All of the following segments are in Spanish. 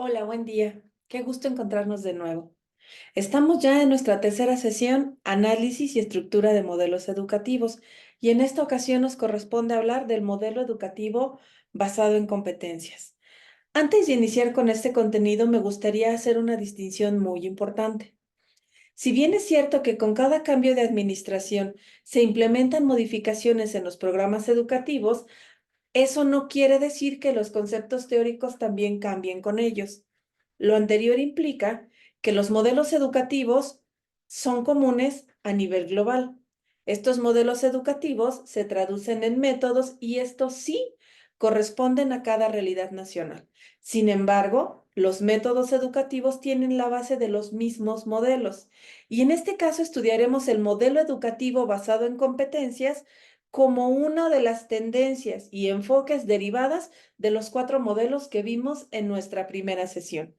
Hola, buen día. Qué gusto encontrarnos de nuevo. Estamos ya en nuestra tercera sesión, Análisis y estructura de modelos educativos, y en esta ocasión nos corresponde hablar del modelo educativo basado en competencias. Antes de iniciar con este contenido, me gustaría hacer una distinción muy importante. Si bien es cierto que con cada cambio de administración se implementan modificaciones en los programas educativos, eso no quiere decir que los conceptos teóricos también cambien con ellos. Lo anterior implica que los modelos educativos son comunes a nivel global. Estos modelos educativos se traducen en métodos y estos sí corresponden a cada realidad nacional. Sin embargo, los métodos educativos tienen la base de los mismos modelos. Y en este caso estudiaremos el modelo educativo basado en competencias como una de las tendencias y enfoques derivadas de los cuatro modelos que vimos en nuestra primera sesión.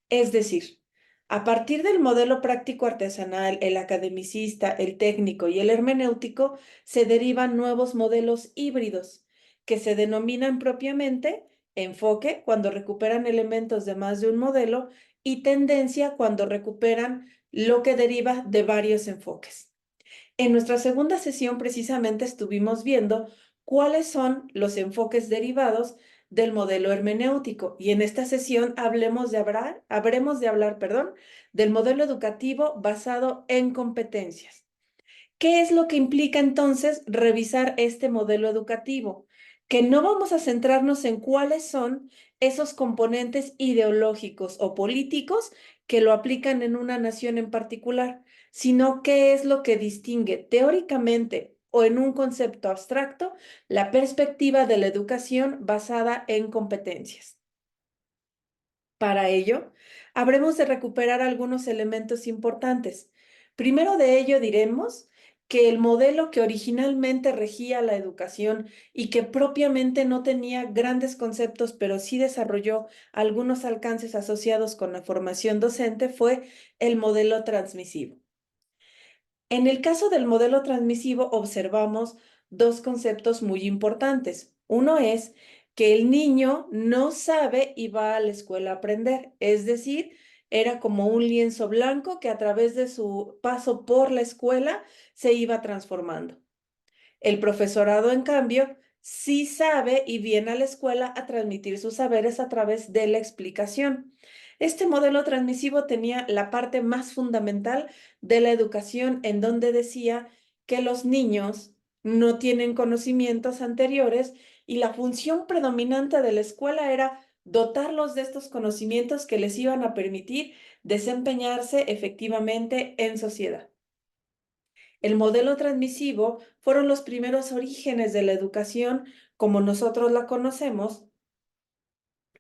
Es decir, a partir del modelo práctico artesanal, el academicista, el técnico y el hermenéutico, se derivan nuevos modelos híbridos, que se denominan propiamente enfoque cuando recuperan elementos de más de un modelo y tendencia cuando recuperan lo que deriva de varios enfoques. En nuestra segunda sesión precisamente estuvimos viendo cuáles son los enfoques derivados del modelo hermenéutico y en esta sesión habremos de hablar, del modelo educativo basado en competencias. ¿Qué es lo que implica entonces revisar este modelo educativo? Que no vamos a centrarnos en cuáles son esos componentes ideológicos o políticos que lo aplican en una nación en particular, sino qué es lo que distingue teóricamente o en un concepto abstracto la perspectiva de la educación basada en competencias. Para ello, habremos de recuperar algunos elementos importantes. Primero de ello diremos que el modelo que originalmente regía la educación y que propiamente no tenía grandes conceptos, pero sí desarrolló algunos alcances asociados con la formación docente, fue el modelo transmisivo. En el caso del modelo transmisivo observamos dos conceptos muy importantes. Uno es que el niño no sabe y va a la escuela a aprender, es decir, era como un lienzo blanco que a través de su paso por la escuela se iba transformando. El profesorado, en cambio, sí sabe y viene a la escuela a transmitir sus saberes a través de la explicación. Este modelo transmisivo tenía la parte más fundamental de la educación, en donde decía que los niños no tienen conocimientos anteriores y la función predominante de la escuela era dotarlos de estos conocimientos que les iban a permitir desempeñarse efectivamente en sociedad. El modelo transmisivo fueron los primeros orígenes de la educación como nosotros la conocemos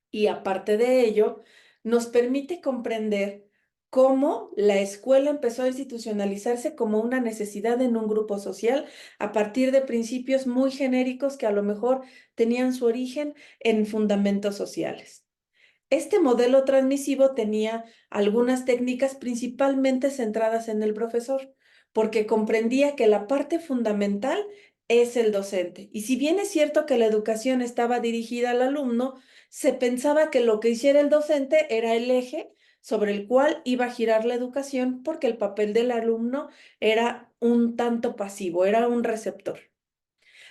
y aparte de ello, nos permite comprender cómo la escuela empezó a institucionalizarse como una necesidad en un grupo social a partir de principios muy genéricos que a lo mejor tenían su origen en fundamentos sociales. Este modelo transmisivo tenía algunas técnicas principalmente centradas en el profesor, porque comprendía que la parte fundamental es el docente. Y si bien es cierto que la educación estaba dirigida al alumno, se pensaba que lo que hiciera el docente era el eje sobre el cual iba a girar la educación, porque el papel del alumno era un tanto pasivo, era un receptor.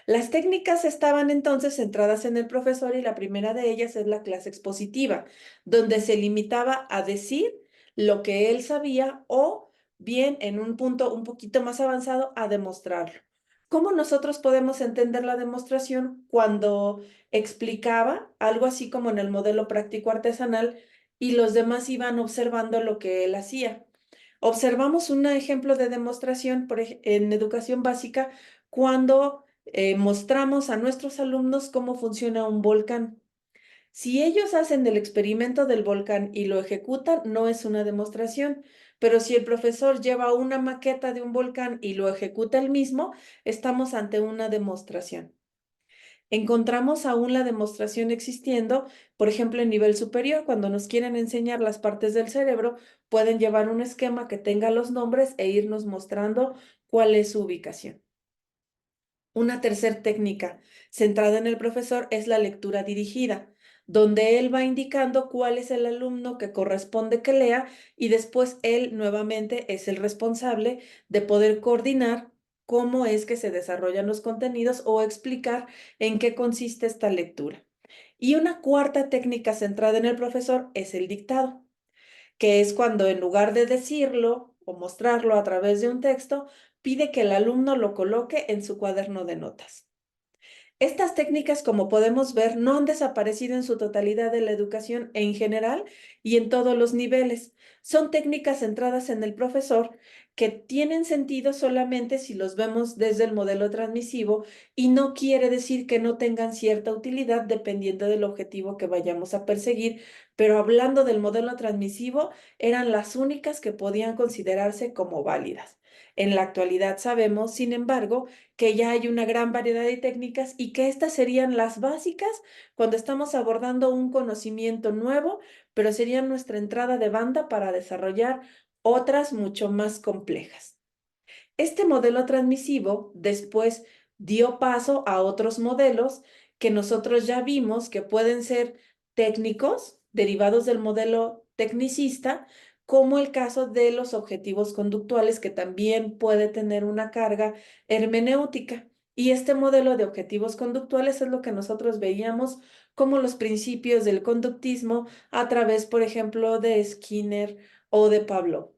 Las técnicas estaban entonces centradas en el profesor y la primera de ellas es la clase expositiva, donde se limitaba a decir lo que él sabía o bien en un punto un poquito más avanzado a demostrarlo. ¿Cómo nosotros podemos entender la demostración cuando explicaba algo así como en el modelo práctico artesanal y los demás iban observando lo que él hacía? Observamos un ejemplo de demostración en educación básica cuando mostramos a nuestros alumnos cómo funciona un volcán. Si ellos hacen el experimento del volcán y lo ejecutan, no es una demostración, pero si el profesor lleva una maqueta de un volcán y lo ejecuta él mismo, estamos ante una demostración. Encontramos aún la demostración existiendo, por ejemplo, en nivel superior, cuando nos quieren enseñar las partes del cerebro, pueden llevar un esquema que tenga los nombres e irnos mostrando cuál es su ubicación. Una tercera técnica centrada en el profesor es la lectura dirigida, donde él va indicando cuál es el alumno que corresponde que lea y después él nuevamente es el responsable de poder coordinar cómo es que se desarrollan los contenidos o explicar en qué consiste esta lectura. Y una cuarta técnica centrada en el profesor es el dictado, que es cuando en lugar de decirlo o mostrarlo a través de un texto, pide que el alumno lo coloque en su cuaderno de notas. Estas técnicas, como podemos ver, no han desaparecido en su totalidad de la educación en general y en todos los niveles. Son técnicas centradas en el profesor que tienen sentido solamente si los vemos desde el modelo transmisivo y no quiere decir que no tengan cierta utilidad dependiendo del objetivo que vayamos a perseguir, pero hablando del modelo transmisivo, eran las únicas que podían considerarse como válidas. En la actualidad sabemos, sin embargo, que ya hay una gran variedad de técnicas y que estas serían las básicas cuando estamos abordando un conocimiento nuevo, pero serían nuestra entrada de banda para desarrollar otras mucho más complejas. Este modelo transmisivo después dio paso a otros modelos que nosotros ya vimos que pueden ser técnicos, derivados del modelo tecnicista, como el caso de los objetivos conductuales, que también puede tener una carga hermenéutica. Y este modelo de objetivos conductuales es lo que nosotros veíamos como los principios del conductismo a través, por ejemplo, de Skinner o de Pavlov.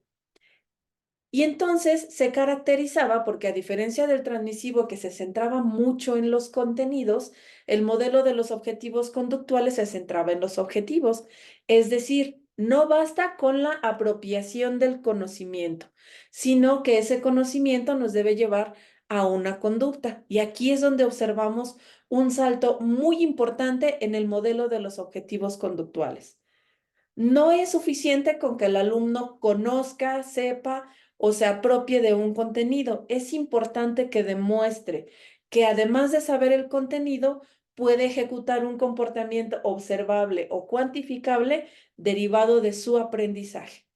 Y entonces se caracterizaba porque a diferencia del transmisivo que se centraba mucho en los contenidos, el modelo de los objetivos conductuales se centraba en los objetivos. Es decir, no basta con la apropiación del conocimiento, sino que ese conocimiento nos debe llevar a una conducta. Y aquí es donde observamos un salto muy importante en el modelo de los objetivos conductuales. No es suficiente con que el alumno conozca, sepa o se apropie de un contenido. Es importante que demuestre que además de saber el contenido, puede ejecutar un comportamiento observable o cuantificable derivado de su aprendizaje.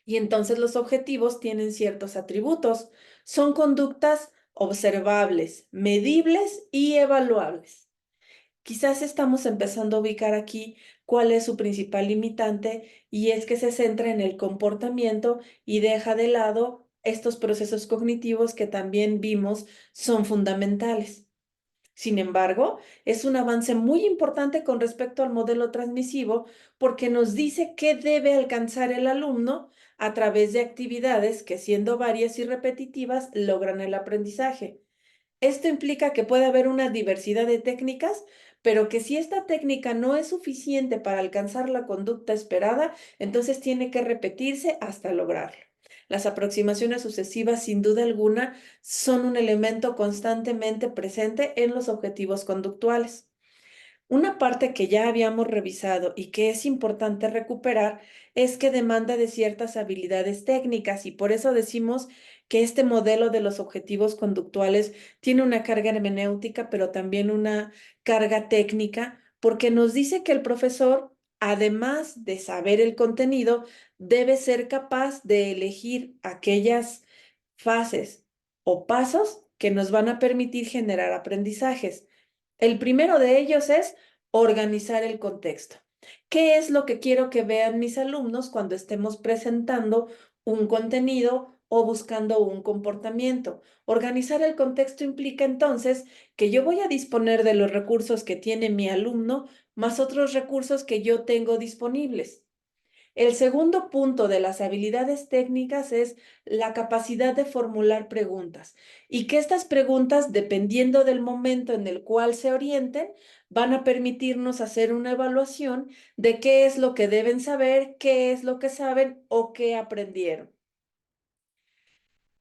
Y entonces los objetivos tienen ciertos atributos. Son conductas observables, medibles y evaluables. Quizás estamos empezando a ubicar aquí cuál es su principal limitante y es que se centra en el comportamiento y deja de lado estos procesos cognitivos que también vimos son fundamentales. Sin embargo, es un avance muy importante con respecto al modelo transmisivo porque nos dice qué debe alcanzar el alumno a través de actividades que, siendo varias y repetitivas, logran el aprendizaje. Esto implica que puede haber una diversidad de técnicas, pero que si esta técnica no es suficiente para alcanzar la conducta esperada, entonces tiene que repetirse hasta lograrlo. Las aproximaciones sucesivas, sin duda alguna, son un elemento constantemente presente en los objetivos conductuales. Una parte que ya habíamos revisado y que es importante recuperar es que demanda de ciertas habilidades técnicas y por eso decimos que este modelo de los objetivos conductuales tiene una carga hermenéutica, pero también una carga técnica, porque nos dice que el profesor, además de saber el contenido, debe ser capaz de elegir aquellas fases o pasos que nos van a permitir generar aprendizajes. El primero de ellos es organizar el contexto. ¿Qué es lo que quiero que vean mis alumnos cuando estemos presentando un contenido o buscando un comportamiento? Organizar el contexto implica entonces que yo voy a disponer de los recursos que tiene mi alumno más otros recursos que yo tengo disponibles. El segundo punto de las habilidades técnicas es la capacidad de formular preguntas y que estas preguntas, dependiendo del momento en el cual se orienten, van a permitirnos hacer una evaluación de qué es lo que deben saber, qué es lo que saben o qué aprendieron.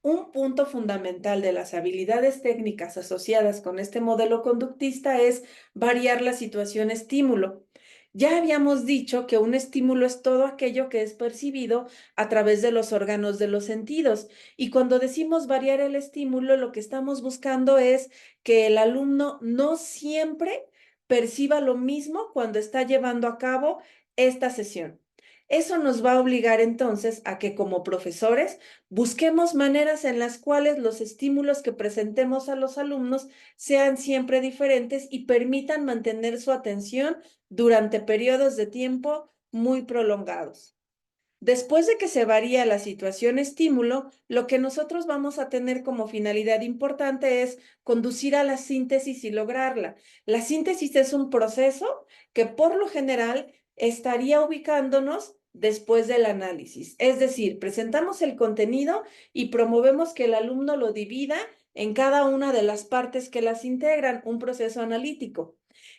Un punto fundamental de las habilidades técnicas asociadas con este modelo conductista es variar la situación estímulo. Ya habíamos dicho que un estímulo es todo aquello que es percibido a través de los órganos de los sentidos. Y cuando decimos variar el estímulo, lo que estamos buscando es que el alumno no siempre perciba lo mismo cuando está llevando a cabo esta sesión. Eso nos va a obligar entonces a que como profesores busquemos maneras en las cuales los estímulos que presentemos a los alumnos sean siempre diferentes y permitan mantener su atención durante periodos de tiempo muy prolongados. Después de que se varía la situación estímulo, lo que nosotros vamos a tener como finalidad importante es conducir a la síntesis y lograrla. La síntesis es un proceso que por lo general estaría ubicándonos después del análisis. Es decir, presentamos el contenido y promovemos que el alumno lo divida en cada una de las partes que las integran, un proceso analítico,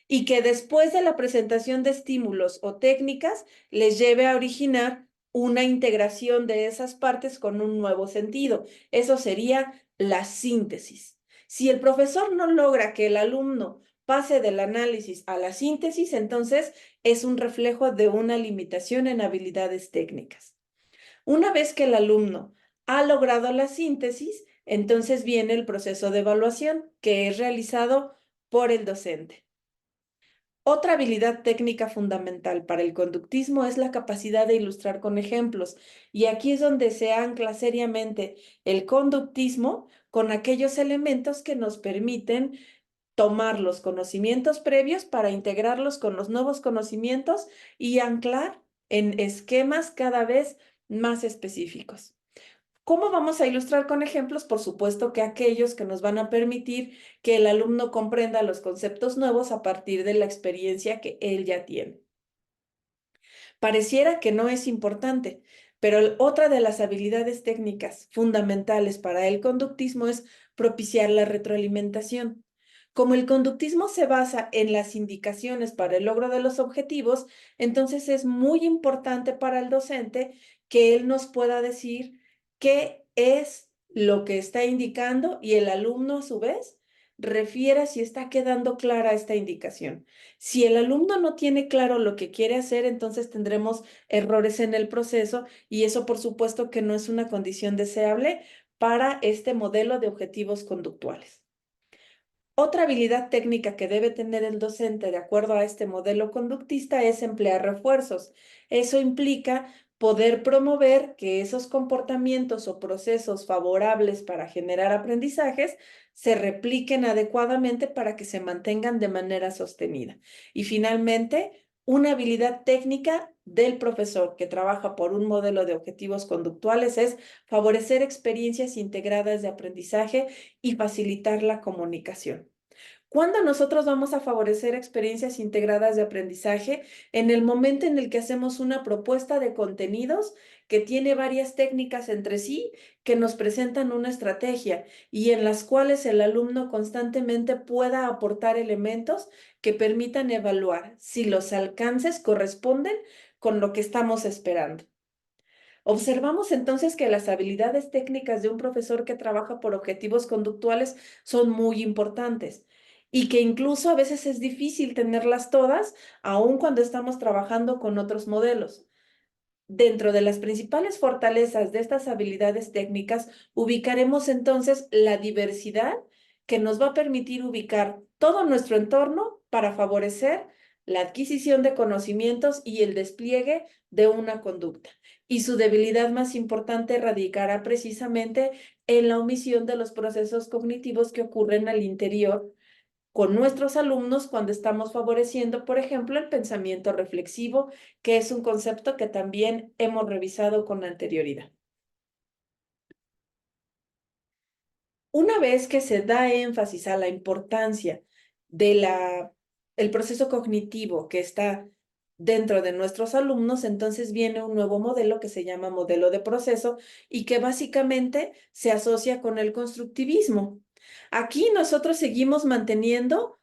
y que después de la presentación de estímulos o técnicas les lleve a originar una integración de esas partes con un nuevo sentido. Eso sería la síntesis. Si el profesor no logra que el alumno pase del análisis a la síntesis, entonces es un reflejo de una limitación en habilidades técnicas. Una vez que el alumno ha logrado la síntesis, entonces viene el proceso de evaluación, que es realizado por el docente. Otra habilidad técnica fundamental para el conductismo es la capacidad de ilustrar con ejemplos, y aquí es donde se ancla seriamente el conductismo con aquellos elementos que nos permiten tomar los conocimientos previos para integrarlos con los nuevos conocimientos y anclar en esquemas cada vez más específicos. ¿Cómo vamos a ilustrar con ejemplos? Por supuesto que aquellos que nos van a permitir que el alumno comprenda los conceptos nuevos a partir de la experiencia que él ya tiene. Pareciera que no es importante, pero otra de las habilidades técnicas fundamentales para el conductismo es propiciar la retroalimentación. Como el conductismo se basa en las indicaciones para el logro de los objetivos, entonces es muy importante para el docente que él nos pueda decir qué es lo que está indicando y el alumno a su vez refiera si está quedando clara esta indicación. Si el alumno no tiene claro lo que quiere hacer, entonces tendremos errores en el proceso y eso por supuesto que no es una condición deseable para este modelo de objetivos conductuales. Otra habilidad técnica que debe tener el docente de acuerdo a este modelo conductista es emplear refuerzos. Eso implica poder promover que esos comportamientos o procesos favorables para generar aprendizajes se repliquen adecuadamente para que se mantengan de manera sostenida. Y finalmente, una habilidad técnica del profesor que trabaja por un modelo de objetivos conductuales es favorecer experiencias integradas de aprendizaje y facilitar la comunicación. ¿Cuándo nosotros vamos a favorecer experiencias integradas de aprendizaje? En el momento en el que hacemos una propuesta de contenidos que tiene varias técnicas entre sí, que nos presentan una estrategia y en las cuales el alumno constantemente pueda aportar elementos que permitan evaluar si los alcances corresponden con lo que estamos esperando. Observamos entonces que las habilidades técnicas de un profesor que trabaja por objetivos conductuales son muy importantes y que incluso a veces es difícil tenerlas todas, aun cuando estamos trabajando con otros modelos. Dentro de las principales fortalezas de estas habilidades técnicas, ubicaremos entonces la diversidad que nos va a permitir ubicar todo nuestro entorno para favorecer la adquisición de conocimientos y el despliegue de una conducta. Y su debilidad más importante radicará precisamente en la omisión de los procesos cognitivos que ocurren al interior con nuestros alumnos cuando estamos favoreciendo, por ejemplo, el pensamiento reflexivo, que es un concepto que también hemos revisado con anterioridad. Una vez que se da énfasis a la importancia de el proceso cognitivo que está dentro de nuestros alumnos, entonces viene un nuevo modelo que se llama modelo de proceso y que básicamente se asocia con el constructivismo. Aquí nosotros seguimos manteniendo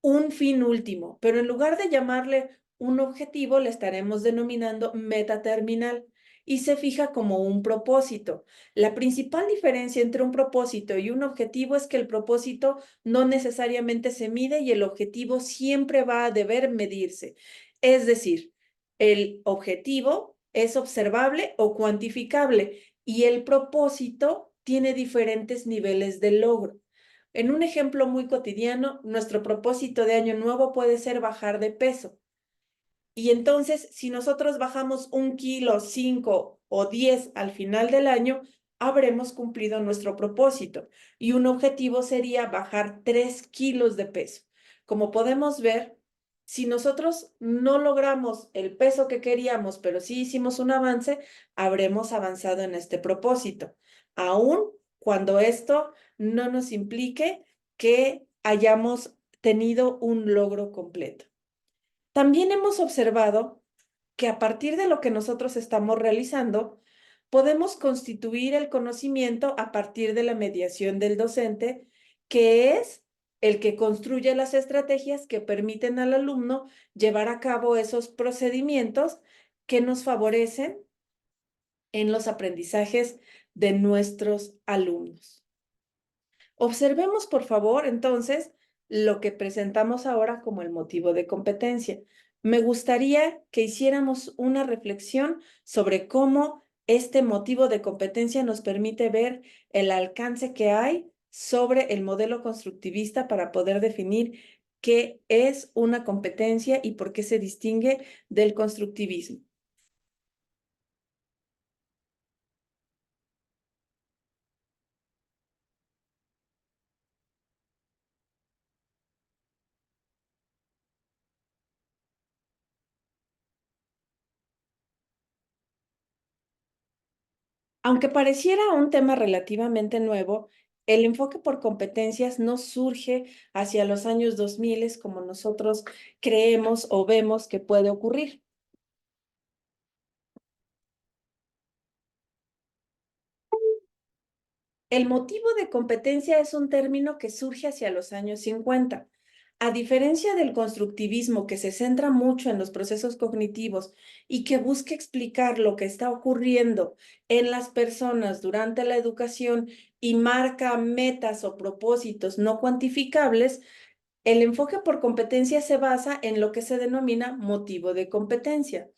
un fin último, pero en lugar de llamarle un objetivo, le estaremos denominando meta terminal y se fija como un propósito. La principal diferencia entre un propósito y un objetivo es que el propósito no necesariamente se mide y el objetivo siempre va a deber medirse. Es decir, el objetivo es observable o cuantificable y el propósito tiene diferentes niveles de logro. En un ejemplo muy cotidiano, nuestro propósito de año nuevo puede ser bajar de peso. Y entonces, si nosotros bajamos 1 kilo, 5 o 10 al final del año, habremos cumplido nuestro propósito. Y un objetivo sería bajar 3 kilos de peso. Como podemos ver, si nosotros no logramos el peso que queríamos, pero sí hicimos un avance, habremos avanzado en este propósito. Aún cuando esto no nos implique que hayamos tenido un logro completo. También hemos observado que a partir de lo que nosotros estamos realizando, podemos constituir el conocimiento a partir de la mediación del docente, que es el que construye las estrategias que permiten al alumno llevar a cabo esos procedimientos que nos favorecen en los aprendizajes de nuestros alumnos. Observemos, por favor, entonces, lo que presentamos ahora como el motivo de competencia. Me gustaría que hiciéramos una reflexión sobre cómo este motivo de competencia nos permite ver el alcance que hay sobre el modelo constructivista para poder definir qué es una competencia y por qué se distingue del constructivismo. Aunque pareciera un tema relativamente nuevo, el enfoque por competencias no surge hacia los años 2000 como nosotros creemos o vemos que puede ocurrir. El motivo de competencia es un término que surge hacia los años 50. A diferencia del constructivismo, que se centra mucho en los procesos cognitivos y que busca explicar lo que está ocurriendo en las personas durante la educación y marca metas o propósitos no cuantificables, el enfoque por competencia se basa en lo que se denomina motivo de competencia.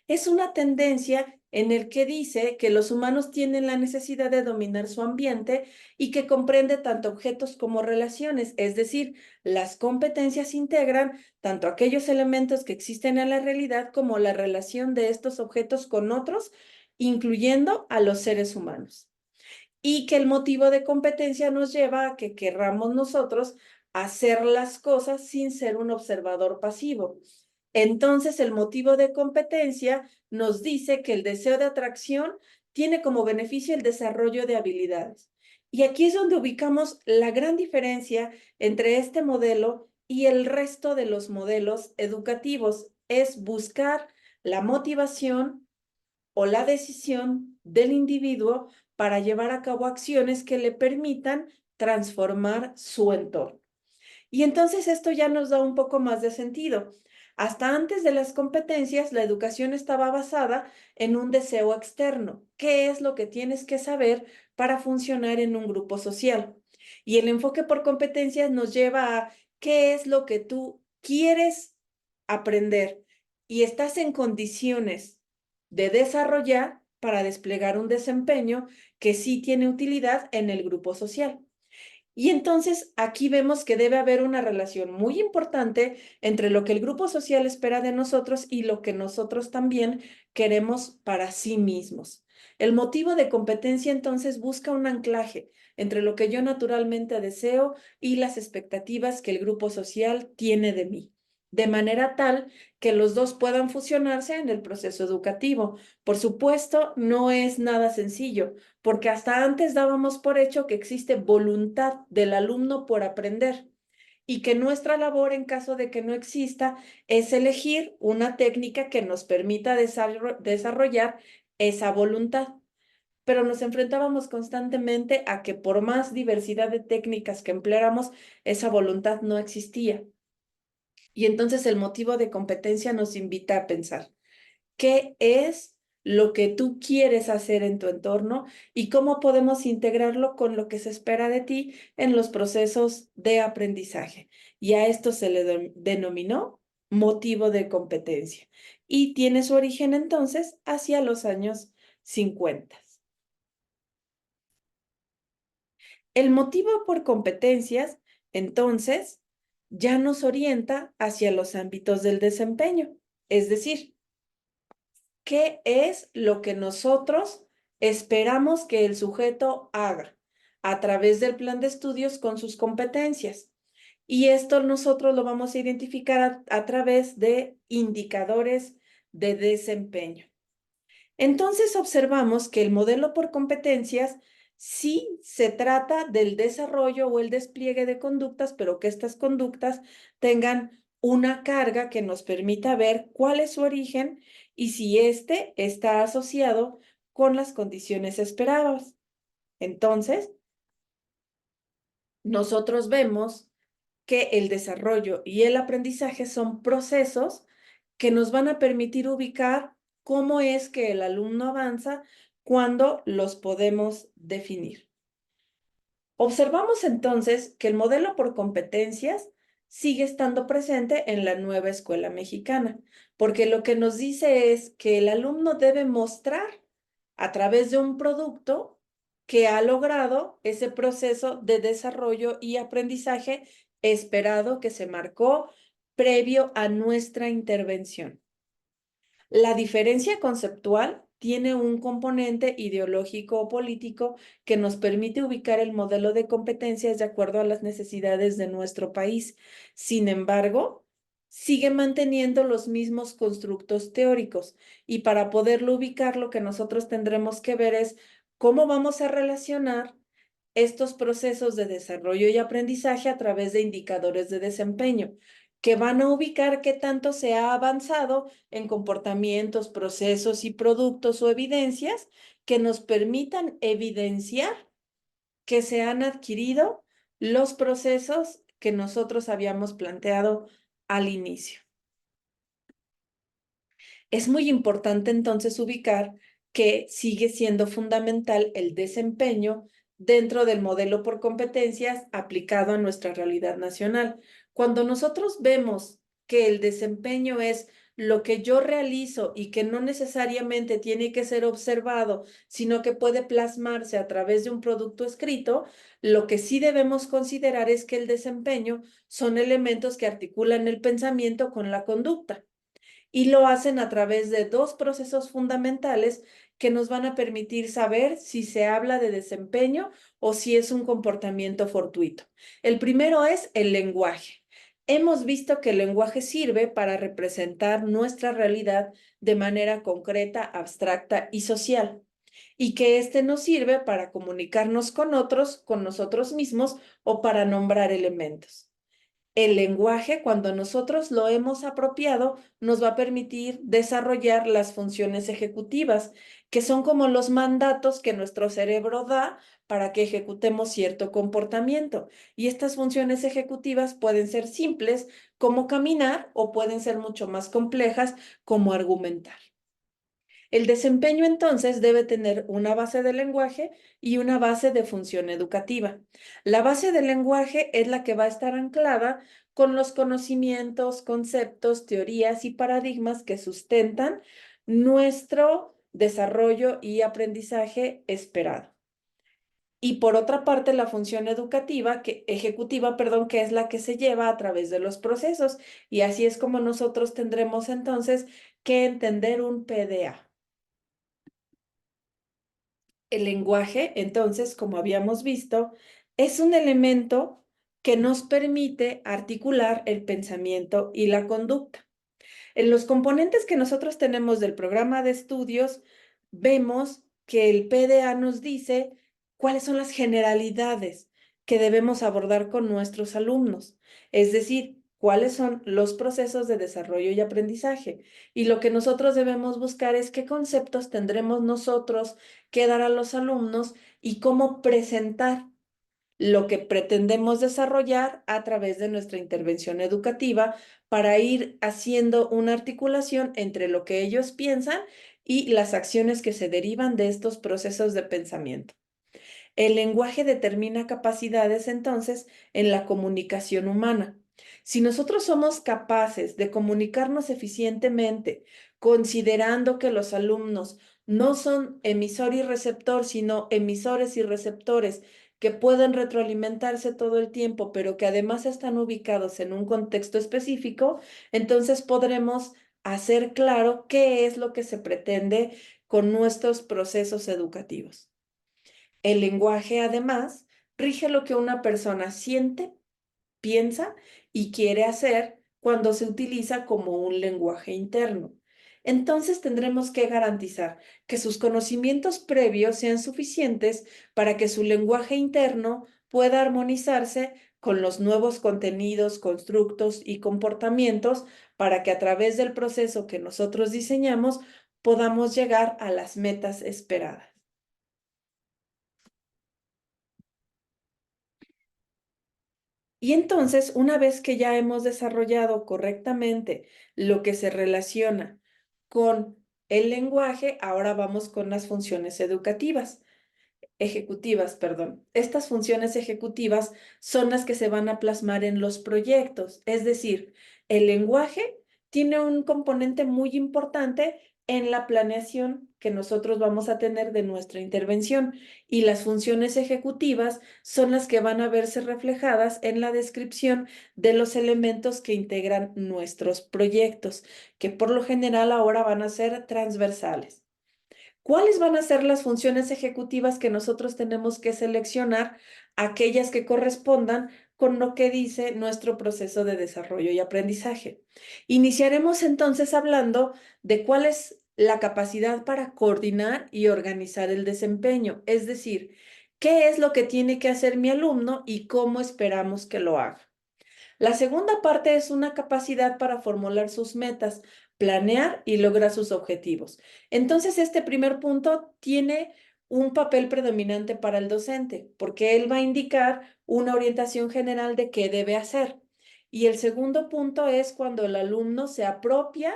Es una tendencia en el que dice que los humanos tienen la necesidad de dominar su ambiente y que comprende tanto objetos como relaciones, es decir, las competencias integran tanto aquellos elementos que existen en la realidad como la relación de estos objetos con otros, incluyendo a los seres humanos, y que el motivo de competencia nos lleva a que querramos nosotros hacer las cosas sin ser un observador pasivo. Entonces, el motivo de competencia nos dice que el deseo de atracción tiene como beneficio el desarrollo de habilidades. Y aquí es donde ubicamos la gran diferencia entre este modelo y el resto de los modelos educativos. Es buscar la motivación o la decisión del individuo para llevar a cabo acciones que le permitan transformar su entorno. Y entonces esto ya nos da un poco más de sentido. Hasta antes de las competencias, la educación estaba basada en un deseo externo. ¿Qué es lo que tienes que saber para funcionar en un grupo social? Y el enfoque por competencias nos lleva a qué es lo que tú quieres aprender y estás en condiciones de desarrollar para desplegar un desempeño que sí tiene utilidad en el grupo social. Y entonces aquí vemos que debe haber una relación muy importante entre lo que el grupo social espera de nosotros y lo que nosotros también queremos para sí mismos. El motivo de competencia entonces busca un anclaje entre lo que yo naturalmente deseo y las expectativas que el grupo social tiene de mí, de manera tal que los dos puedan fusionarse en el proceso educativo. Por supuesto, no es nada sencillo, porque hasta antes dábamos por hecho que existe voluntad del alumno por aprender y que nuestra labor, en caso de que no exista, es elegir una técnica que nos permita desarrollar esa voluntad. Pero nos enfrentábamos constantemente a que por más diversidad de técnicas que empleáramos, esa voluntad no existía. Y entonces el motivo de competencia nos invita a pensar, ¿qué es lo que tú quieres hacer en tu entorno y cómo podemos integrarlo con lo que se espera de ti en los procesos de aprendizaje? Y a esto se le denominó motivo de competencia y tiene su origen entonces hacia los años 50. El motivo por competencias, entonces, ya nos orienta hacia los ámbitos del desempeño. Es decir, ¿qué es lo que nosotros esperamos que el sujeto haga a través del plan de estudios con sus competencias? Y esto nosotros lo vamos a identificar a través de indicadores de desempeño. Entonces observamos que el modelo por competencias sí se trata del desarrollo o el despliegue de conductas, pero que estas conductas tengan una carga que nos permita ver cuál es su origen y si éste está asociado con las condiciones esperadas. Entonces, nosotros vemos que el desarrollo y el aprendizaje son procesos que nos van a permitir ubicar cómo es que el alumno avanza cuando los podemos definir. Observamos entonces que el modelo por competencias sigue estando presente en la nueva escuela mexicana, porque lo que nos dice es que el alumno debe mostrar a través de un producto que ha logrado ese proceso de desarrollo y aprendizaje esperado que se marcó previo a nuestra intervención. La diferencia conceptual tiene un componente ideológico o político que nos permite ubicar el modelo de competencias de acuerdo a las necesidades de nuestro país. Sin embargo, sigue manteniendo los mismos constructos teóricos y para poderlo ubicar lo que nosotros tendremos que ver es cómo vamos a relacionar estos procesos de desarrollo y aprendizaje a través de indicadores de desempeño que van a ubicar qué tanto se ha avanzado en comportamientos, procesos y productos o evidencias que nos permitan evidenciar que se han adquirido los procesos que nosotros habíamos planteado al inicio. Es muy importante entonces ubicar que sigue siendo fundamental el desempeño dentro del modelo por competencias aplicado a nuestra realidad nacional. Cuando nosotros vemos que el desempeño es lo que yo realizo y que no necesariamente tiene que ser observado, sino que puede plasmarse a través de un producto escrito, lo que sí debemos considerar es que el desempeño son elementos que articulan el pensamiento con la conducta y lo hacen a través de dos procesos fundamentales que nos van a permitir saber si se habla de desempeño o si es un comportamiento fortuito. El primero es el lenguaje. Hemos visto que el lenguaje sirve para representar nuestra realidad de manera concreta, abstracta y social, y que este nos sirve para comunicarnos con otros, con nosotros mismos o para nombrar elementos. El lenguaje, cuando nosotros lo hemos apropiado, nos va a permitir desarrollar las funciones ejecutivas, que son como los mandatos que nuestro cerebro da para que ejecutemos cierto comportamiento. Y estas funciones ejecutivas pueden ser simples, como caminar, o pueden ser mucho más complejas, como argumentar. El desempeño entonces debe tener una base de lenguaje y una base de función educativa. La base del lenguaje es la que va a estar anclada con los conocimientos, conceptos, teorías y paradigmas que sustentan nuestro desarrollo y aprendizaje esperado. Y por otra parte, la función educativa, ejecutiva, perdón, que es la que se lleva a través de los procesos. Y así es como nosotros tendremos entonces que entender un PDA. El lenguaje, entonces, como habíamos visto, es un elemento que nos permite articular el pensamiento y la conducta. En los componentes que nosotros tenemos del programa de estudios, vemos que el PDA nos dice cuáles son las generalidades que debemos abordar con nuestros alumnos, es decir, cuáles son los procesos de desarrollo y aprendizaje. Y lo que nosotros debemos buscar es qué conceptos tendremos nosotros que dar a los alumnos y cómo presentar lo que pretendemos desarrollar a través de nuestra intervención educativa para ir haciendo una articulación entre lo que ellos piensan y las acciones que se derivan de estos procesos de pensamiento. El lenguaje determina capacidades entonces en la comunicación humana. Si nosotros somos capaces de comunicarnos eficientemente, considerando que los alumnos no son emisor y receptor, sino emisores y receptores que pueden retroalimentarse todo el tiempo, pero que además están ubicados en un contexto específico, entonces podremos hacer claro qué es lo que se pretende con nuestros procesos educativos. El lenguaje, además, rige lo que una persona siente, piensa y quiere hacer cuando se utiliza como un lenguaje interno. Entonces tendremos que garantizar que sus conocimientos previos sean suficientes para que su lenguaje interno pueda armonizarse con los nuevos contenidos, constructos y comportamientos para que a través del proceso que nosotros diseñamos podamos llegar a las metas esperadas. Y entonces, una vez que ya hemos desarrollado correctamente lo que se relaciona con el lenguaje, ahora vamos con las funciones ejecutivas, perdón. Estas funciones ejecutivas son las que se van a plasmar en los proyectos, es decir, el lenguaje tiene un componente muy importante en la planeación que nosotros vamos a tener de nuestra intervención y las funciones ejecutivas son las que van a verse reflejadas en la descripción de los elementos que integran nuestros proyectos, que por lo general ahora van a ser transversales. ¿Cuáles van a ser las funciones ejecutivas que nosotros tenemos que seleccionar? Aquellas que correspondan con lo que dice nuestro proceso de desarrollo y aprendizaje. Iniciaremos entonces hablando de cuál es la capacidad para coordinar y organizar el desempeño, es decir, qué es lo que tiene que hacer mi alumno y cómo esperamos que lo haga. La segunda parte es una capacidad para formular sus metas, planear y lograr sus objetivos. Entonces, este primer punto tiene un papel predominante para el docente, porque él va a indicar una orientación general de qué debe hacer. Y el segundo punto es cuando el alumno se apropia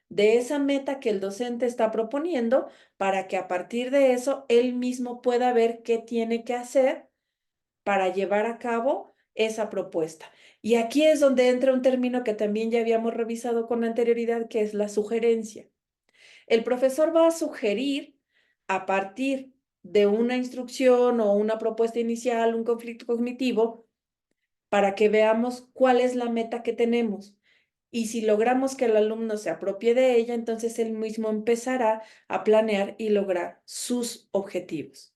de esa meta que el docente está proponiendo para que a partir de eso él mismo pueda ver qué tiene que hacer para llevar a cabo esa propuesta. Y aquí es donde entra un término que también ya habíamos revisado con anterioridad, que es la sugerencia. El profesor va a sugerir a partir de una instrucción o una propuesta inicial, un conflicto cognitivo, para que veamos cuál es la meta que tenemos. Y si logramos que el alumno se apropie de ella, entonces él mismo empezará a planear y lograr sus objetivos.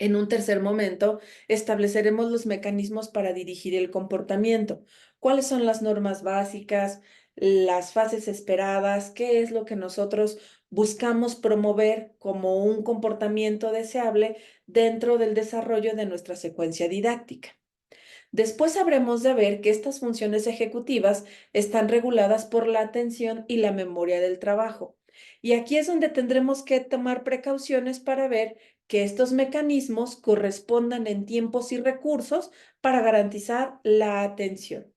En un tercer momento, estableceremos los mecanismos para dirigir el comportamiento. ¿Cuáles son las normas básicas, las fases esperadas? ¿Qué es lo que nosotros buscamos promover como un comportamiento deseable dentro del desarrollo de nuestra secuencia didáctica? Después habremos de ver que estas funciones ejecutivas están reguladas por la atención y la memoria del trabajo. Y aquí es donde tendremos que tomar precauciones para ver que estos mecanismos correspondan en tiempos y recursos para garantizar la atención.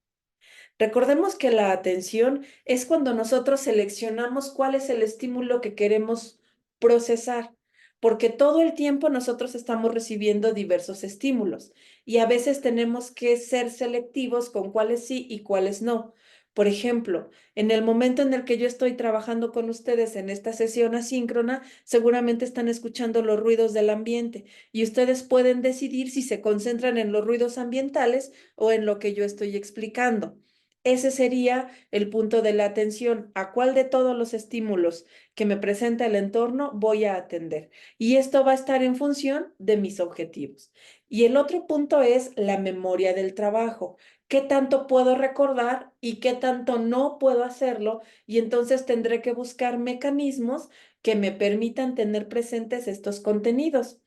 Recordemos que la atención es cuando nosotros seleccionamos cuál es el estímulo que queremos procesar, porque todo el tiempo nosotros estamos recibiendo diversos estímulos y a veces tenemos que ser selectivos con cuáles sí y cuáles no. Por ejemplo, en el momento en el que yo estoy trabajando con ustedes en esta sesión asíncrona, seguramente están escuchando los ruidos del ambiente y ustedes pueden decidir si se concentran en los ruidos ambientales o en lo que yo estoy explicando. Ese sería el punto de la atención. ¿A cuál de todos los estímulos que me presenta el entorno voy a atender? Y esto va a estar en función de mis objetivos. Y el otro punto es la memoria del trabajo. ¿Qué tanto puedo recordar y qué tanto no puedo hacerlo? Y entonces tendré que buscar mecanismos que me permitan tener presentes estos contenidos.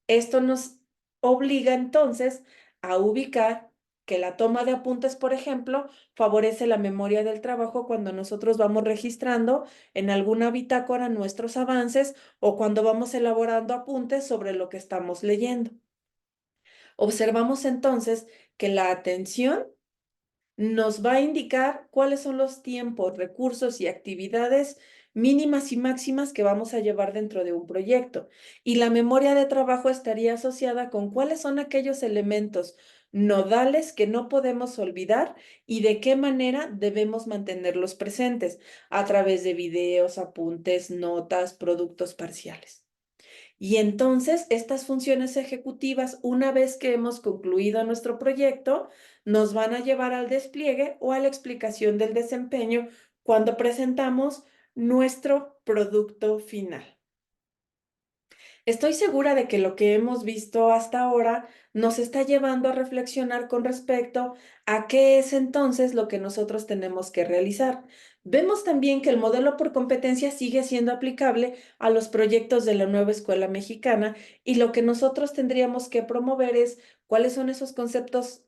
Esto nos obliga entonces a ubicar que la toma de apuntes, por ejemplo, favorece la memoria del trabajo cuando nosotros vamos registrando en alguna bitácora nuestros avances o cuando vamos elaborando apuntes sobre lo que estamos leyendo. Observamos entonces que la atención nos va a indicar cuáles son los tiempos, recursos y actividades mínimas y máximas que vamos a llevar dentro de un proyecto. Y la memoria de trabajo estaría asociada con cuáles son aquellos elementos nodales que no podemos olvidar y de qué manera debemos mantenerlos presentes a través de videos, apuntes, notas, productos parciales. Y entonces estas funciones ejecutivas, una vez que hemos concluido nuestro proyecto, nos van a llevar al despliegue o a la explicación del desempeño cuando presentamos nuestro producto final. Estoy segura de que lo que hemos visto hasta ahora nos está llevando a reflexionar con respecto a qué es entonces lo que nosotros tenemos que realizar. Vemos también que el modelo por competencia sigue siendo aplicable a los proyectos de la nueva escuela mexicana y lo que nosotros tendríamos que promover es cuáles son esos conceptos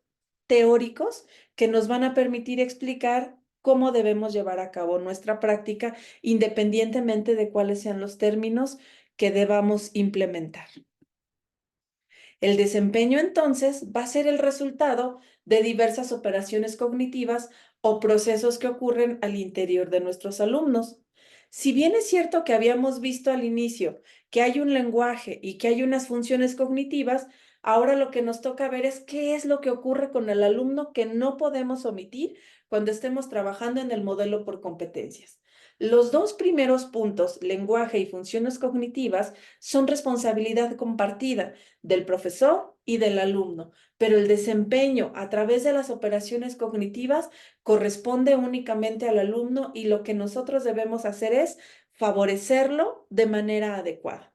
teóricos que nos van a permitir explicar cómo debemos llevar a cabo nuestra práctica, independientemente de cuáles sean los términos que debamos implementar. El desempeño entonces va a ser el resultado de diversas operaciones cognitivas o procesos que ocurren al interior de nuestros alumnos. Si bien es cierto que habíamos visto al inicio que hay un lenguaje y que hay unas funciones cognitivas, ahora lo que nos toca ver es qué es lo que ocurre con el alumno que no podemos omitir cuando estemos trabajando en el modelo por competencias. Los dos primeros puntos, lenguaje y funciones cognitivas, son responsabilidad compartida del profesor y del alumno, pero el desempeño a través de las operaciones cognitivas corresponde únicamente al alumno y lo que nosotros debemos hacer es favorecerlo de manera adecuada.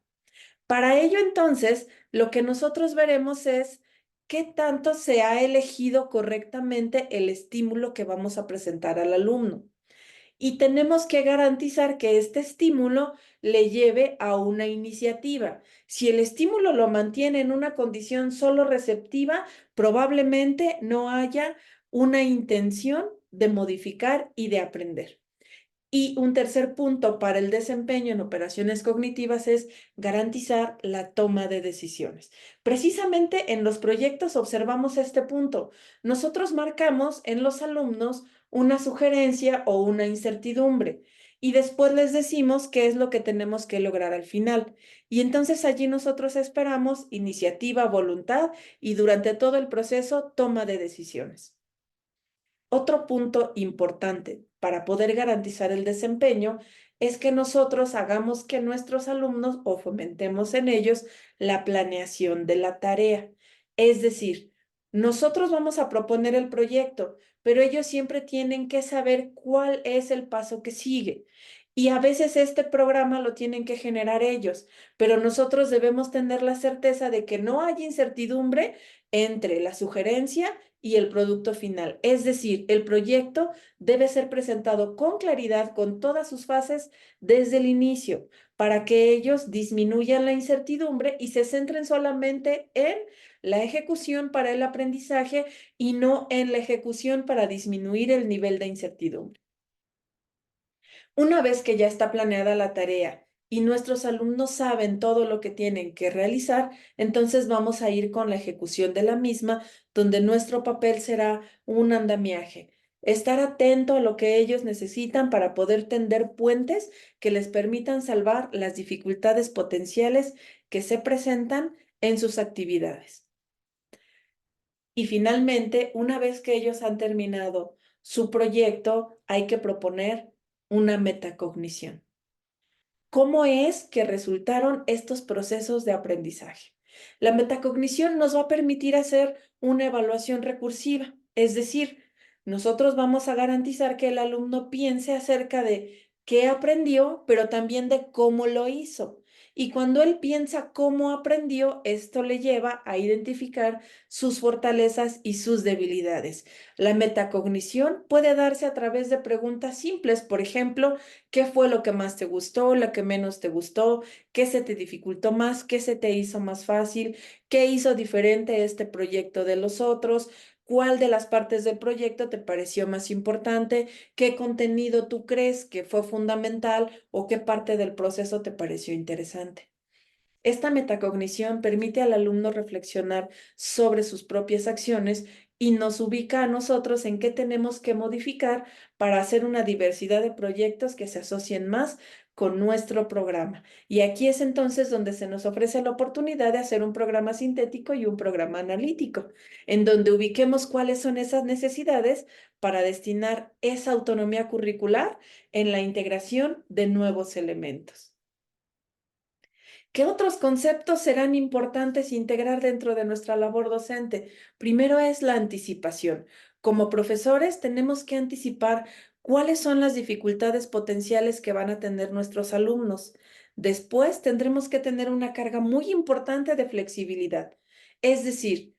Para ello, entonces, lo que nosotros veremos es qué tanto se ha elegido correctamente el estímulo que vamos a presentar al alumno y tenemos que garantizar que este estímulo le lleve a una iniciativa. Si el estímulo lo mantiene en una condición solo receptiva, probablemente no haya una intención de modificar y de aprender. Y un tercer punto para el desempeño en operaciones cognitivas es garantizar la toma de decisiones. Precisamente en los proyectos observamos este punto. Nosotros marcamos en los alumnos una sugerencia o una incertidumbre y después les decimos qué es lo que tenemos que lograr al final. Y entonces allí nosotros esperamos iniciativa, voluntad y durante todo el proceso toma de decisiones. Otro punto importante para poder garantizar el desempeño es que nosotros hagamos que nuestros alumnos o fomentemos en ellos la planeación de la tarea. Es decir, nosotros vamos a proponer el proyecto, pero ellos siempre tienen que saber cuál es el paso que sigue. Y a veces este programa lo tienen que generar ellos, pero nosotros debemos tener la certeza de que no hay incertidumbre entre la sugerencia y el producto final. Es decir, el proyecto debe ser presentado con claridad, con todas sus fases desde el inicio, para que ellos disminuyan la incertidumbre y se centren solamente en la ejecución para el aprendizaje y no en la ejecución para disminuir el nivel de incertidumbre. Una vez que ya está planeada la tarea y nuestros alumnos saben todo lo que tienen que realizar, entonces vamos a ir con la ejecución de la misma, donde nuestro papel será un andamiaje. Estar atento a lo que ellos necesitan para poder tender puentes que les permitan salvar las dificultades potenciales que se presentan en sus actividades. Y finalmente, una vez que ellos han terminado su proyecto, hay que proponer una metacognición. ¿Cómo es que resultaron estos procesos de aprendizaje? La metacognición nos va a permitir hacer una evaluación recursiva, es decir, nosotros vamos a garantizar que el alumno piense acerca de qué aprendió, pero también de cómo lo hizo. Y cuando él piensa cómo aprendió, esto le lleva a identificar sus fortalezas y sus debilidades. La metacognición puede darse a través de preguntas simples, por ejemplo, ¿qué fue lo que más te gustó, lo que menos te gustó? ¿Qué se te dificultó más? ¿Qué se te hizo más fácil? ¿Qué hizo diferente este proyecto de los otros? ¿Cuál de las partes del proyecto te pareció más importante? ¿Qué contenido tú crees que fue fundamental o qué parte del proceso te pareció interesante? Esta metacognición permite al alumno reflexionar sobre sus propias acciones y nos ubica a nosotros en qué tenemos que modificar para hacer una diversidad de proyectos que se asocien más con nuestro programa. Y aquí es entonces donde se nos ofrece la oportunidad de hacer un programa sintético y un programa analítico, en donde ubiquemos cuáles son esas necesidades para destinar esa autonomía curricular en la integración de nuevos elementos. ¿Qué otros conceptos serán importantes integrar dentro de nuestra labor docente? Primero es la anticipación. Como profesores tenemos que anticipar ¿Cuáles son las dificultades potenciales que van a tener nuestros alumnos? Después tendremos que tener una carga muy importante de flexibilidad. Es decir,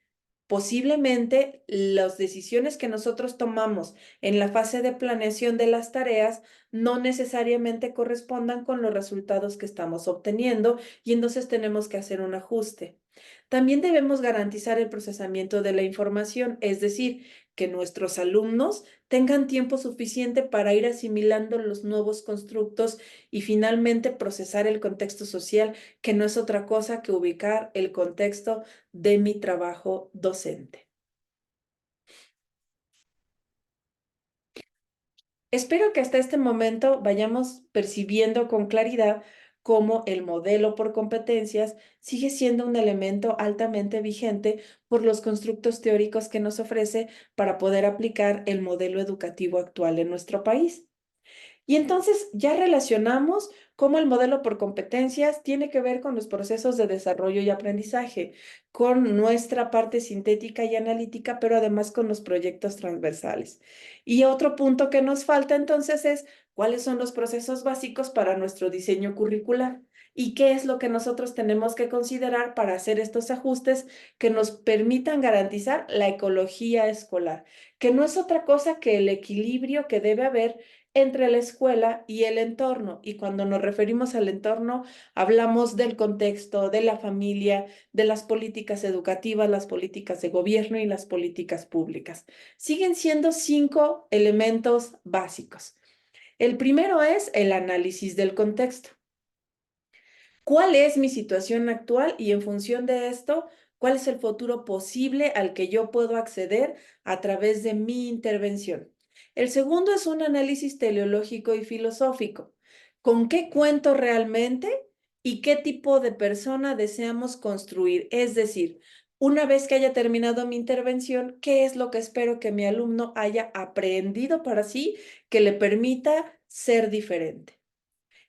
posiblemente las decisiones que nosotros tomamos en la fase de planeación de las tareas no necesariamente correspondan con los resultados que estamos obteniendo y entonces tenemos que hacer un ajuste. También debemos garantizar el procesamiento de la información, es decir, que nuestros alumnos tengan tiempo suficiente para ir asimilando los nuevos constructos y finalmente procesar el contexto social, que no es otra cosa que ubicar el contexto de mi trabajo docente. Espero que hasta este momento vayamos percibiendo con claridad cómo el modelo por competencias sigue siendo un elemento altamente vigente por los constructos teóricos que nos ofrece para poder aplicar el modelo educativo actual en nuestro país. Y entonces ya relacionamos cómo el modelo por competencias tiene que ver con los procesos de desarrollo y aprendizaje, con nuestra parte sintética y analítica, pero además con los proyectos transversales. Y otro punto que nos falta entonces es cuáles son los procesos básicos para nuestro diseño curricular y qué es lo que nosotros tenemos que considerar para hacer estos ajustes que nos permitan garantizar la ecología escolar, que no es otra cosa que el equilibrio que debe haber entre la escuela y el entorno. Y cuando nos referimos al entorno, hablamos del contexto, de la familia, de las políticas educativas, las políticas de gobierno y las políticas públicas. Siguen siendo 5 elementos básicos. El primero es el análisis del contexto. ¿Cuál es mi situación actual? Y en función de esto, ¿cuál es el futuro posible al que yo puedo acceder a través de mi intervención? El segundo es un análisis teleológico y filosófico. ¿Con qué cuento realmente y qué tipo de persona deseamos construir? Es decir, una vez que haya terminado mi intervención, ¿qué es lo que espero que mi alumno haya aprendido para sí que le permita ser diferente?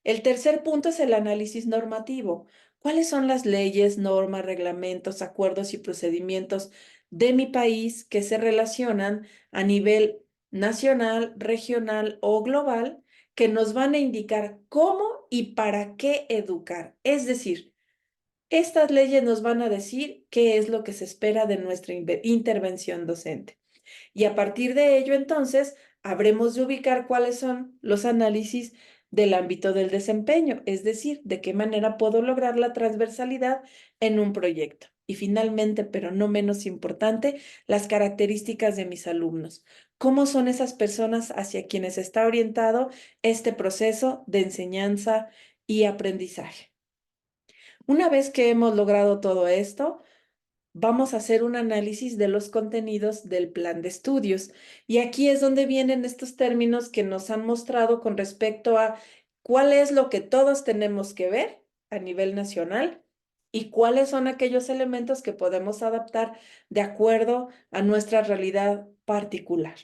El tercer punto es el análisis normativo. ¿Cuáles son las leyes, normas, reglamentos, acuerdos y procedimientos de mi país que se relacionan a nivel nacional, regional o global que nos van a indicar cómo y para qué educar? Es decir, estas leyes nos van a decir qué es lo que se espera de nuestra intervención docente. Y a partir de ello, entonces, habremos de ubicar cuáles son los análisis del ámbito del desempeño, es decir, de qué manera puedo lograr la transversalidad en un proyecto. Y finalmente, pero no menos importante, las características de mis alumnos. ¿Cómo son esas personas hacia quienes está orientado este proceso de enseñanza y aprendizaje? Una vez que hemos logrado todo esto, vamos a hacer un análisis de los contenidos del plan de estudios. Y aquí es donde vienen estos términos que nos han mostrado con respecto a cuál es lo que todos tenemos que ver a nivel nacional y cuáles son aquellos elementos que podemos adaptar de acuerdo a nuestra realidad particular.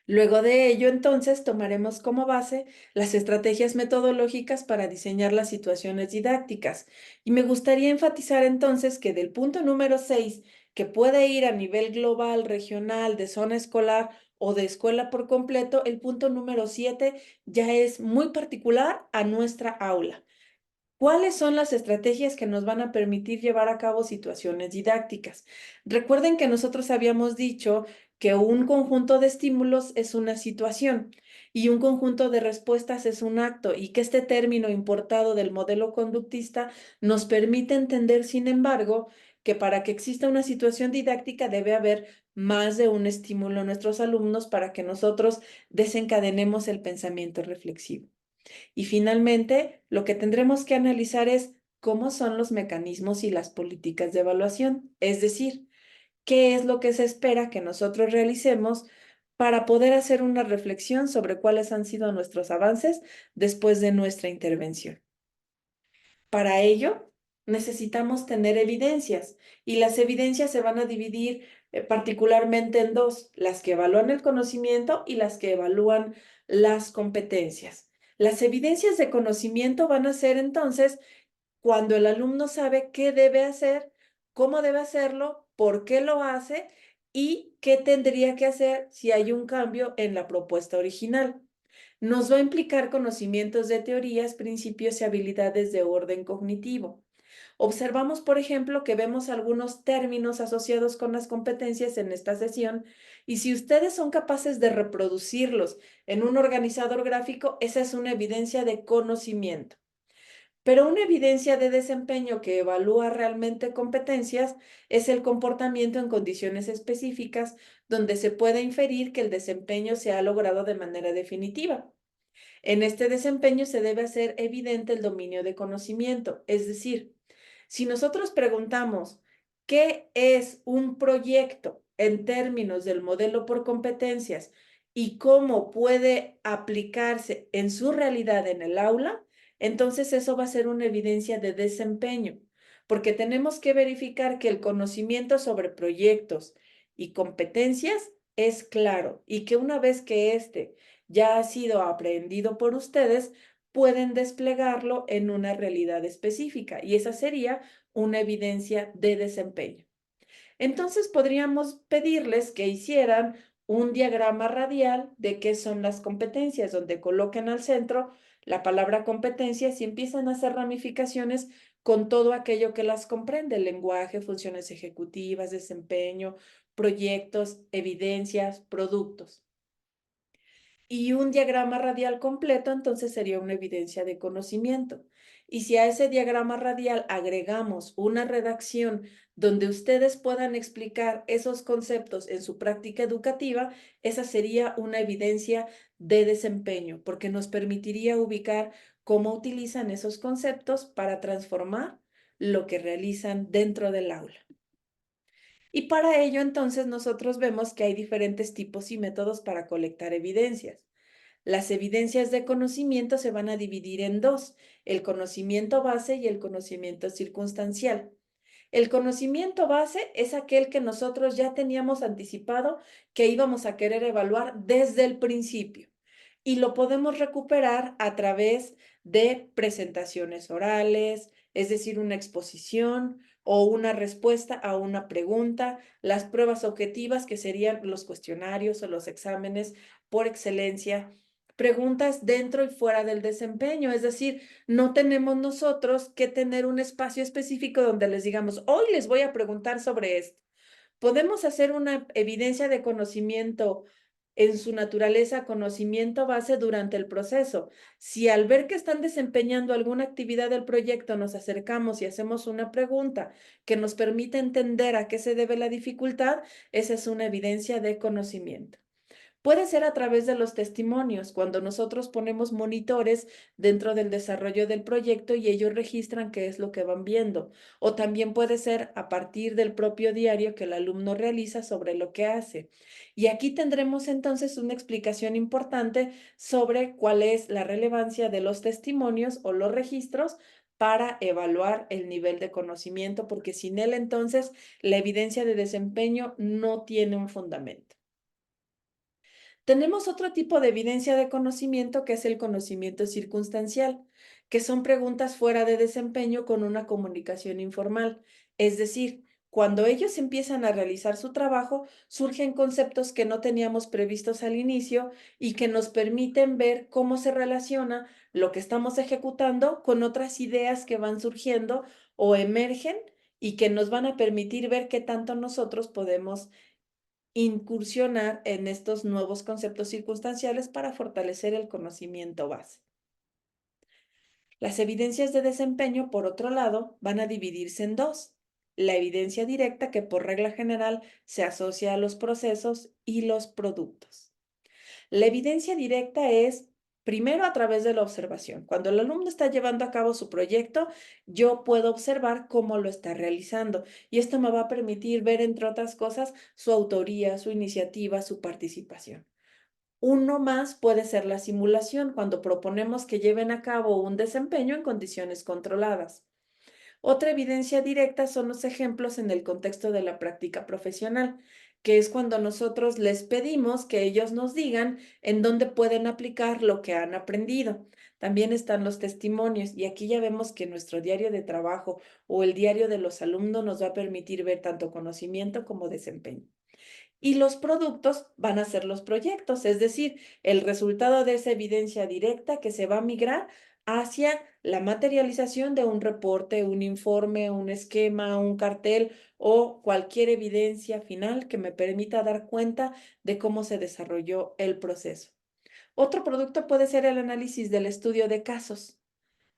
Luego de ello, entonces, tomaremos como base las estrategias metodológicas para diseñar las situaciones didácticas. Y me gustaría enfatizar entonces que del punto número 6, que puede ir a nivel global, regional, de zona escolar o de escuela por completo, el punto número 7 ya es muy particular a nuestra aula. ¿Cuáles son las estrategias que nos van a permitir llevar a cabo situaciones didácticas? Recuerden que nosotros habíamos dicho que un conjunto de estímulos es una situación y un conjunto de respuestas es un acto y que este término importado del modelo conductista nos permite entender, sin embargo, que para que exista una situación didáctica debe haber más de un estímulo a nuestros alumnos para que nosotros desencadenemos el pensamiento reflexivo. Y finalmente, lo que tendremos que analizar es cómo son los mecanismos y las políticas de evaluación, es decir, qué es lo que se espera que nosotros realicemos para poder hacer una reflexión sobre cuáles han sido nuestros avances después de nuestra intervención. Para ello, necesitamos tener evidencias y las evidencias se van a dividir particularmente en dos, las que evalúan el conocimiento y las que evalúan las competencias. Las evidencias de conocimiento van a ser entonces cuando el alumno sabe qué debe hacer, cómo debe hacerlo, por qué lo hace y qué tendría que hacer si hay un cambio en la propuesta original. Nos va a implicar conocimientos de teorías, principios y habilidades de orden cognitivo. Observamos, por ejemplo, que vemos algunos términos asociados con las competencias en esta sesión y si ustedes son capaces de reproducirlos en un organizador gráfico, esa es una evidencia de conocimiento. Pero una evidencia de desempeño que evalúa realmente competencias es el comportamiento en condiciones específicas donde se puede inferir que el desempeño se ha logrado de manera definitiva. En este desempeño se debe hacer evidente el dominio de conocimiento, es decir, si nosotros preguntamos qué es un proyecto en términos del modelo por competencias y cómo puede aplicarse en su realidad en el aula, entonces eso va a ser una evidencia de desempeño, porque tenemos que verificar que el conocimiento sobre proyectos y competencias es claro y que una vez que éste ya ha sido aprendido por ustedes, pueden desplegarlo en una realidad específica y esa sería una evidencia de desempeño. Entonces podríamos pedirles que hicieran un diagrama radial de qué son las competencias, donde coloquen al centro la palabra competencias y empiezan a hacer ramificaciones con todo aquello que las comprende, lenguaje, funciones ejecutivas, desempeño, proyectos, evidencias, productos. Y un diagrama radial completo, entonces sería una evidencia de conocimiento. Y si a ese diagrama radial agregamos una redacción donde ustedes puedan explicar esos conceptos en su práctica educativa, esa sería una evidencia de desempeño, porque nos permitiría ubicar cómo utilizan esos conceptos para transformar lo que realizan dentro del aula. Y para ello, entonces, nosotros vemos que hay diferentes tipos y métodos para colectar evidencias. Las evidencias de conocimiento se van a dividir en dos, el conocimiento base y el conocimiento circunstancial. El conocimiento base es aquel que nosotros ya teníamos anticipado que íbamos a querer evaluar desde el principio y lo podemos recuperar a través de presentaciones orales, es decir, una exposición o una respuesta a una pregunta, las pruebas objetivas que serían los cuestionarios o los exámenes por excelencia, preguntas dentro y fuera del desempeño, es decir, no tenemos nosotros que tener un espacio específico donde les digamos, hoy les voy a preguntar sobre esto. Podemos hacer una evidencia de conocimiento en su naturaleza, conocimiento base durante el proceso. Si al ver que están desempeñando alguna actividad del proyecto nos acercamos y hacemos una pregunta que nos permite entender a qué se debe la dificultad, esa es una evidencia de conocimiento. Puede ser a través de los testimonios, cuando nosotros ponemos monitores dentro del desarrollo del proyecto y ellos registran qué es lo que van viendo. O también puede ser a partir del propio diario que el alumno realiza sobre lo que hace. Y aquí tendremos entonces una explicación importante sobre cuál es la relevancia de los testimonios o los registros para evaluar el nivel de conocimiento, porque sin él entonces la evidencia de desempeño no tiene un fundamento. Tenemos otro tipo de evidencia de conocimiento que es el conocimiento circunstancial, que son preguntas fuera de desempeño con una comunicación informal. Es decir, cuando ellos empiezan a realizar su trabajo, surgen conceptos que no teníamos previstos al inicio y que nos permiten ver cómo se relaciona lo que estamos ejecutando con otras ideas que van surgiendo o emergen y que nos van a permitir ver qué tanto nosotros podemos incursionar en estos nuevos conceptos circunstanciales para fortalecer el conocimiento base. Las evidencias de desempeño, por otro lado, van a dividirse en dos. La evidencia directa, que por regla general se asocia a los procesos, y los productos. La evidencia directa es primero a través de la observación. Cuando el alumno está llevando a cabo su proyecto, yo puedo observar cómo lo está realizando y esto me va a permitir ver, entre otras cosas, su autoría, su iniciativa, su participación. Uno más puede ser la simulación, cuando proponemos que lleven a cabo un desempeño en condiciones controladas. Otra evidencia directa son los ejemplos en el contexto de la práctica profesional, que es cuando nosotros les pedimos que ellos nos digan en dónde pueden aplicar lo que han aprendido. También están los testimonios y aquí ya vemos que nuestro diario de trabajo o el diario de los alumnos nos va a permitir ver tanto conocimiento como desempeño. Y los productos van a ser los proyectos, es decir, el resultado de esa evidencia directa que se va a migrar hacia la materialización de un reporte, un informe, un esquema, un cartel o cualquier evidencia final que me permita dar cuenta de cómo se desarrolló el proceso. Otro producto puede ser el análisis del estudio de casos.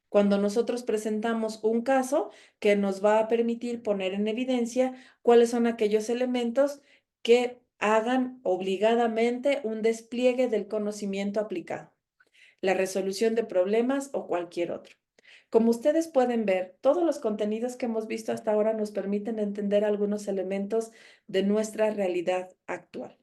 Cuando nosotros presentamos un caso que nos va a permitir poner en evidencia cuáles son aquellos elementos que hagan obligadamente un despliegue del conocimiento aplicado, la resolución de problemas o cualquier otro. Como ustedes pueden ver, todos los contenidos que hemos visto hasta ahora nos permiten entender algunos elementos de nuestra realidad actual.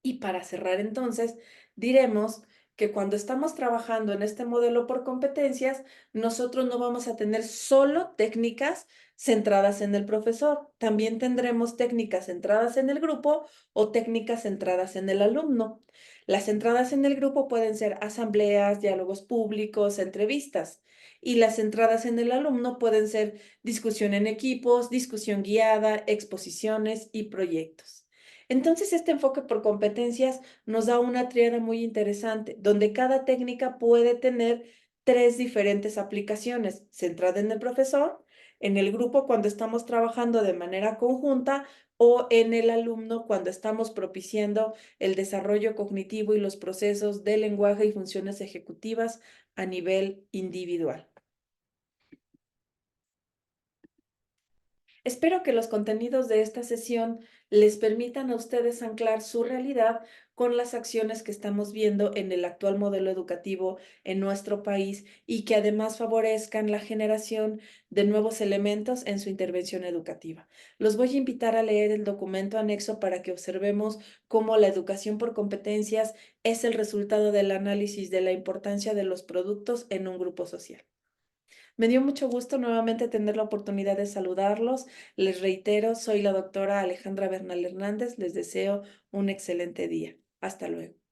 Y para cerrar entonces, diremos que cuando estamos trabajando en este modelo por competencias, nosotros no vamos a tener solo técnicas centradas en el profesor, también tendremos técnicas centradas en el grupo o técnicas centradas en el alumno. Las centradas en el grupo pueden ser asambleas, diálogos públicos, entrevistas. Y las centradas en el alumno pueden ser discusión en equipos, discusión guiada, exposiciones y proyectos. Entonces, este enfoque por competencias nos da una tríada muy interesante, donde cada técnica puede tener tres diferentes aplicaciones, centrada en el profesor, en el grupo cuando estamos trabajando de manera conjunta o en el alumno cuando estamos propiciando el desarrollo cognitivo y los procesos de lenguaje y funciones ejecutivas a nivel individual. Espero que los contenidos de esta sesión les permitan a ustedes anclar su realidad con las acciones que estamos viendo en el actual modelo educativo en nuestro país y que además favorezcan la generación de nuevos elementos en su intervención educativa. Los voy a invitar a leer el documento anexo para que observemos cómo la educación por competencias es el resultado del análisis de la importancia de los productos en un grupo social. Me dio mucho gusto nuevamente tener la oportunidad de saludarlos. Les reitero, soy la doctora Alejandra Bernal Hernández. Les deseo un excelente día. Hasta luego.